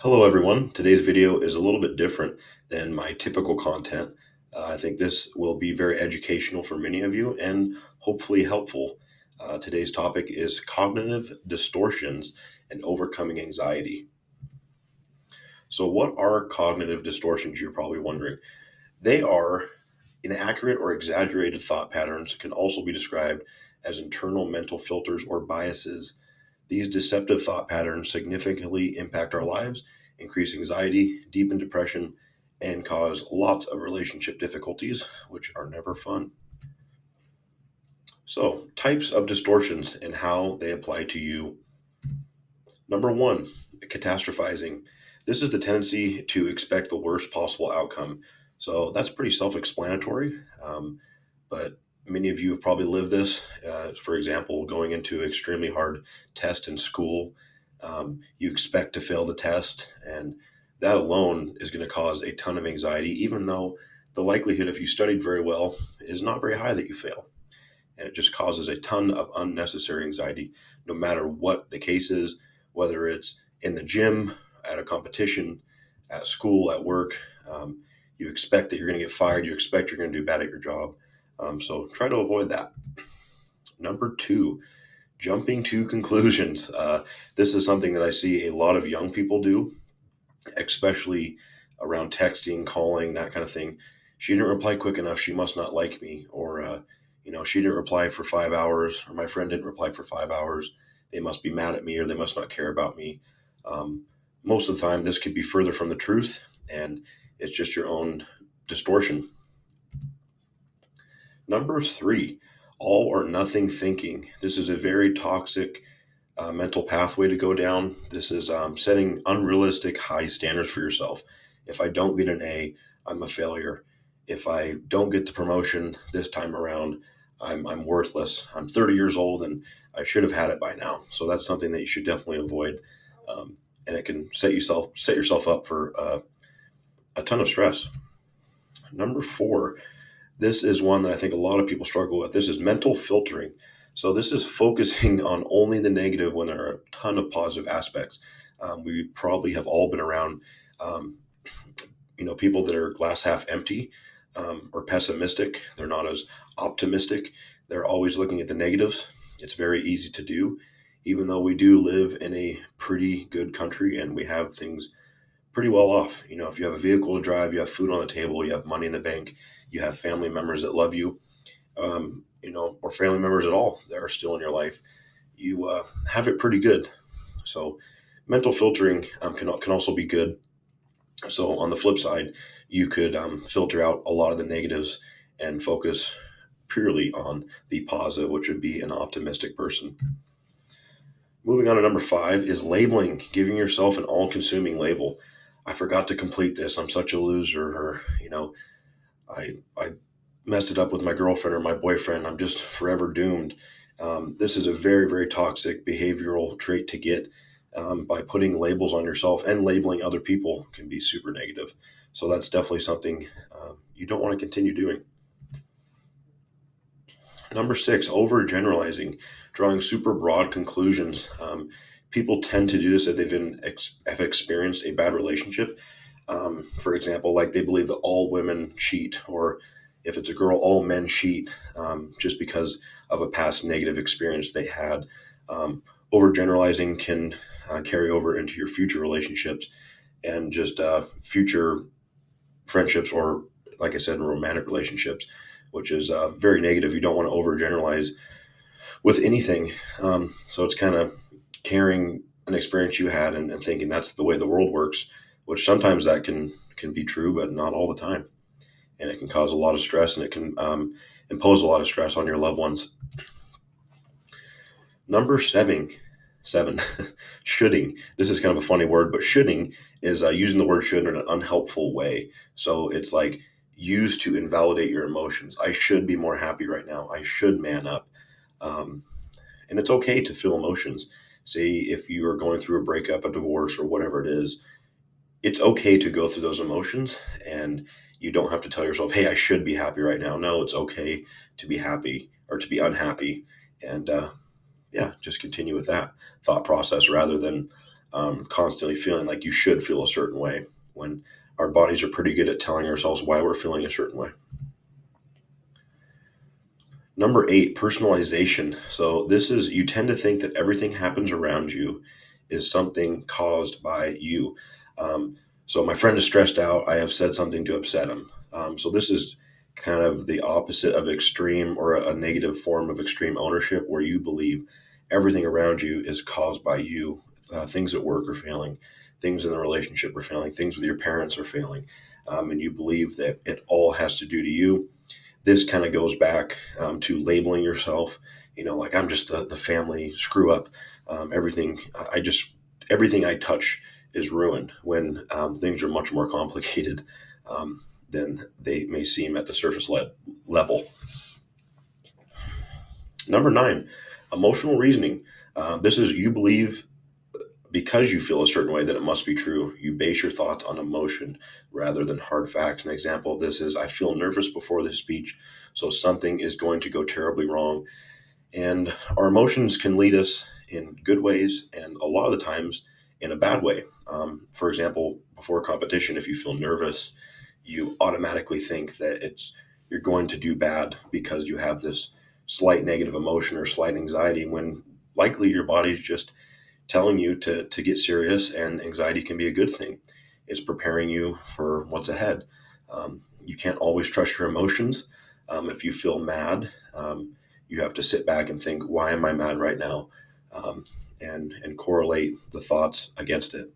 Hello everyone. Today's video is a little bit different than my typical content. I think this will be very educational for many of you and hopefully helpful. Today's topic is cognitive distortions and overcoming anxiety. So, what are cognitive distortions? You're probably wondering. They are inaccurate or exaggerated thought patterns, can also be described as internal mental filters or biases. These deceptive thought patterns significantly impact our lives, increase anxiety, deepen depression, and cause lots of relationship difficulties, which are never fun. So, types of distortions and how they apply to you. Number one, catastrophizing. This is the tendency to expect the worst possible outcome. So, that's pretty self explanatory, but many of you have probably lived this. For example, going into an extremely hard test in school, you expect to fail the test, and that alone is going to cause a ton of anxiety, even though the likelihood, if you studied very well, is not very high that you fail. And it just causes a ton of unnecessary anxiety, no matter what the case is, whether it's in the gym, at a competition, at school, at work. You expect that you're going to get fired. You expect you're going to do bad at your job. So try to avoid that. Number two, jumping to conclusions. This is something that I see a lot of young people do, especially around texting, calling, that kind of thing. She didn't reply quick enough. She must not like me. Or, she didn't reply for 5 hours, or my friend didn't reply for 5 hours. They must be mad at me, or they must not care about me. Most of the time, this could be further from the truth, and it's just your own distortion. Number three, all or nothing thinking. This is a very toxic mental pathway to go down. This is setting unrealistic high standards for yourself. If I don't get an A, I'm a failure. If I don't get the promotion this time around, I'm worthless. I'm 30 years old and I should have had it by now. So that's something that you should definitely avoid, and it can set yourself up for a ton of stress. Number four, this is one that I think a lot of people struggle with. This is mental filtering. So this is focusing on only the negative when there are a ton of positive aspects. We probably have all been around, um, people that are glass half empty, or pessimistic. They're not as optimistic. They're always looking at the negatives. It's very easy to do, even though we do live in a pretty good country and we have things pretty well off. If you have a vehicle to drive, you have food on the table, you have money in the bank, you have family members that love you, or family members at all that are still in your life, you have it pretty good. So, mental filtering can also be good. So, on the flip side, you could filter out a lot of the negatives and focus purely on the positive, which would be an optimistic person. Moving on to number five is labeling, giving yourself an all consuming label. I forgot to complete this. I'm such a loser. Or, I messed it up with my girlfriend or my boyfriend. I'm just forever doomed. This is a very, very toxic behavioral trait to get, by putting labels on yourself, and labeling other people can be super negative. So that's definitely something you don't want to continue doing. Number six, overgeneralizing, drawing super broad conclusions. People tend to do this if have experienced a bad relationship. For example, like they believe that all women cheat, or if it's a girl, all men cheat, just because of a past negative experience they had. Overgeneralizing can carry over into your future relationships and just future friendships, or, like I said, romantic relationships, which is very negative. You don't want to overgeneralize with anything. So it's kind of carrying an experience you had, and thinking that's the way the world works, which sometimes that can be true, but not all the time. And it can cause a lot of stress, and it can impose a lot of stress on your loved ones. Number seven, shoulding. This is kind of a funny word, but shoulding is using the word should in an unhelpful way. So it's like used to invalidate your emotions. I should be more happy right now. I should man up. Um, and it's okay to feel emotions. Say if you are going through a breakup, a divorce, or whatever it is, it's okay to go through those emotions, and you don't have to tell yourself, hey, I should be happy right now. No, it's okay to be happy or to be unhappy. And yeah, just continue with that thought process rather than constantly feeling like you should feel a certain way when our bodies are pretty good at telling ourselves why we're feeling a certain way. Number 8, personalization. So this is, you tend to think that everything happens around you is something caused by you. So my friend is stressed out. I have said something to upset him. So this is kind of the opposite of extreme, or a negative form of extreme ownership, where you believe everything around you is caused by you. Things at work are failing, things in the relationship are failing, things with your parents are failing, and you believe that it all has to do to you. This kind of goes back to labeling yourself, like I'm just the family screw up. Everything I just everything I touch is ruined, when things are much more complicated than they may seem at the surface level. Number 9, emotional reasoning. This is, you believe because you feel a certain way that it must be true. You base your thoughts on emotion rather than hard facts. An example of this is, I feel nervous before this speech, so something is going to go terribly wrong. And our emotions can lead us in good ways, and a lot of the times in a bad way. For example, before a competition, if you feel nervous, you automatically think that you're going to do bad because you have this slight negative emotion or slight anxiety, when likely your body's just telling you to get serious, and anxiety can be a good thing. It's preparing you for what's ahead. You can't always trust your emotions. If you feel mad, you have to sit back and think, why am I mad right now? And correlate the thoughts against it.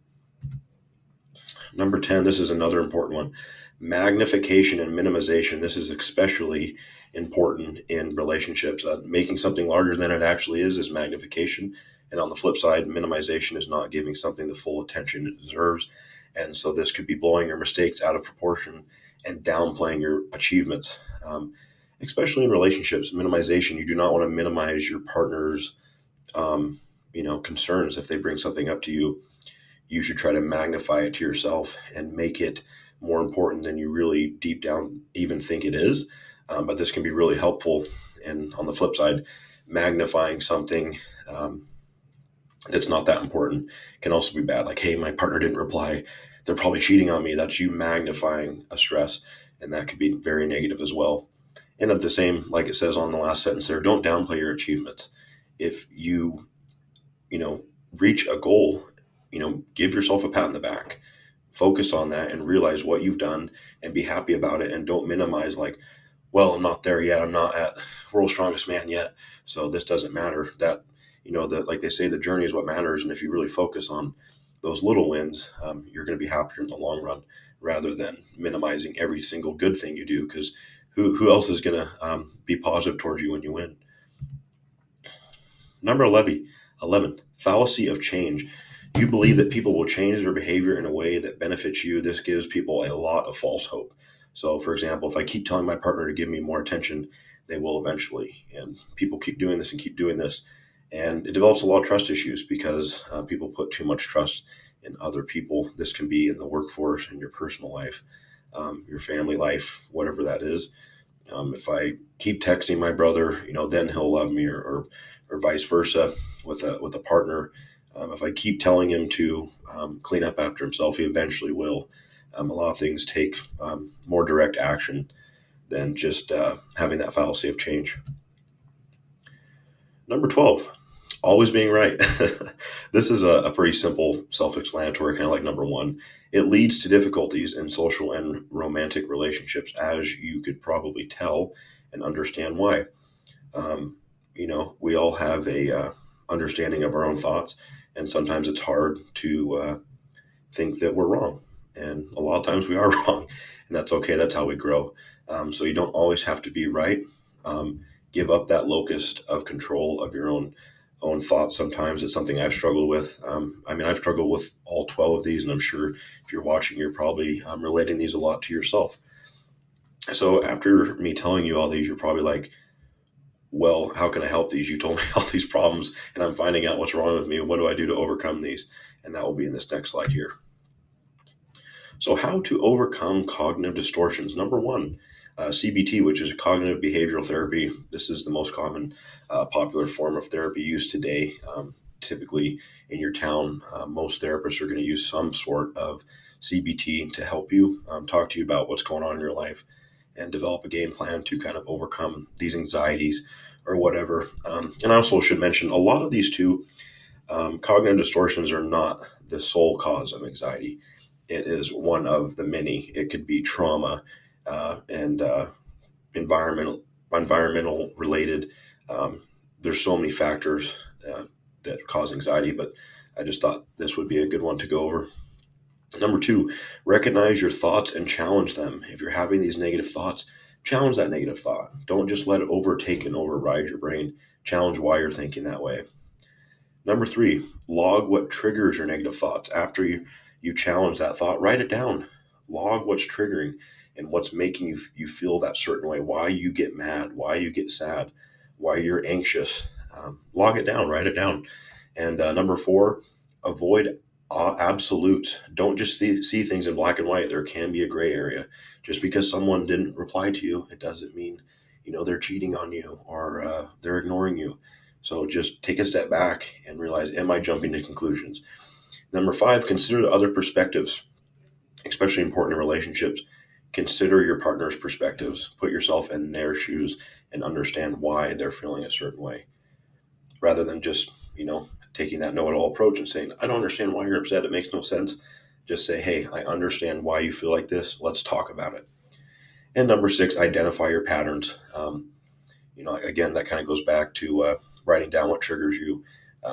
Number 10, this is another important one. Magnification and minimization. This is especially important in relationships. Making something larger than it actually is magnification. And on the flip side, minimization is not giving something the full attention it deserves. And so this could be blowing your mistakes out of proportion and downplaying your achievements. Especially in relationships, minimization, you do not want to minimize your partner's concerns. If they bring something up to you, you should try to magnify it to yourself and make it more important than you really deep down even think it is. But this can be really helpful. And on the flip side, magnifying something that's not that important can also be bad. Like, hey, my partner didn't reply, they're probably cheating on me. That's you magnifying a stress, and that could be very negative as well. And at the same, like it says on the last sentence there, don't downplay your achievements. If you know, reach a goal, give yourself a pat in the back, focus on that and realize what you've done and be happy about it. And don't minimize, like, well, I'm not there yet. I'm not at world's strongest man yet. So this doesn't matter. That, that, like they say, the journey is what matters. And if you really focus on those little wins, you're going to be happier in the long run, rather than minimizing every single good thing you do. Because who else is going to be positive towards you when you win? Number 11, fallacy of change. You believe that people will change their behavior in a way that benefits you. This gives people a lot of false hope. So, for example, if I keep telling my partner to give me more attention, they will eventually. And people keep doing this and keep doing this. And it develops a lot of trust issues, because people put too much trust in other people. This can be in the workforce, in your personal life, your family life, whatever that is. If I keep texting my brother, then he'll love me, or vice versa with a partner. If I keep telling him to clean up after himself, he eventually will. A lot of things take more direct action than just having that fallacy of change. Number 12, always being right. This is a pretty simple, self-explanatory, kind of like number 1. It leads to difficulties in social and romantic relationships, as you could probably tell and understand why. We all have a understanding of our own thoughts, and sometimes it's hard to think that we're wrong. And a lot of times we are wrong, and that's okay. That's how we grow. So you don't always have to be right. Give up that locus of control of your own thoughts. Sometimes it's something I've struggled with. I've struggled with all 12 of these, and I'm sure if you're watching, you're probably relating these a lot to yourself. So after me telling you all these, you're probably like, well, how can I help these? You told me all these problems, and I'm finding out what's wrong with me. What do I do to overcome these? And that will be in this next slide here. So, how to overcome cognitive distortions. Number 1, CBT, which is cognitive behavioral therapy. This is the most common popular form of therapy used today. typically in your town, most therapists are going to use some sort of CBT to help you, talk to you about what's going on in your life and develop a game plan to kind of overcome these anxieties or whatever. And I also should mention a lot of these too, cognitive distortions are not the sole cause of anxiety. It is one of the many. It could be trauma and environmental environmental related. Um, there's so many factors that cause anxiety, but I just thought this would be a good one to go over. Number two, recognize your thoughts and challenge them. If you're having these negative thoughts, challenge that negative thought. Don't just let it overtake and override your brain. Challenge why you're thinking that way. Number three, log what triggers your negative thoughts. After you challenge that thought, write it down. Log what's triggering and what's making you feel that certain way, why you get mad, why you get sad, why you're anxious. Log it down, write it down. And number four, avoid absolutes. Don't just see things in black and white. There can be a gray area. Just because someone didn't reply to you, it doesn't mean they're cheating on you or they're ignoring you. So just take a step back and realize, am I jumping to conclusions? Number five, consider other perspectives, especially important in relationships. Consider your partner's perspectives. Put yourself in their shoes and understand why they're feeling a certain way, rather than just, taking that know-it-all approach and saying, I don't understand why you're upset. It makes no sense. Just say, hey, I understand why you feel like this. Let's talk about it. And number six, identify your patterns. Again, that kind of goes back to writing down what triggers you.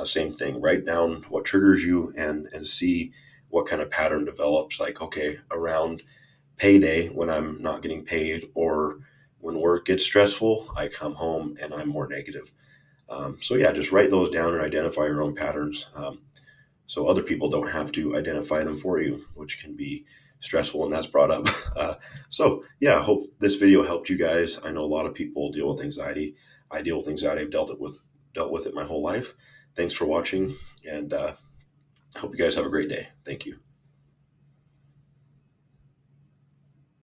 Same thing, write down what triggers you and see what kind of pattern develops. Like, okay, around payday when I'm not getting paid or when work gets stressful, I come home and I'm more negative. So yeah, just write those down and identify your own patterns. So other people don't have to identify them for you, which can be stressful, and that's brought up. So yeah, I hope this video helped you guys. I know a lot of people deal with anxiety. I deal with anxiety. I've dealt with it my whole life. Thanks for watching, and I hope you guys have a great day. Thank you.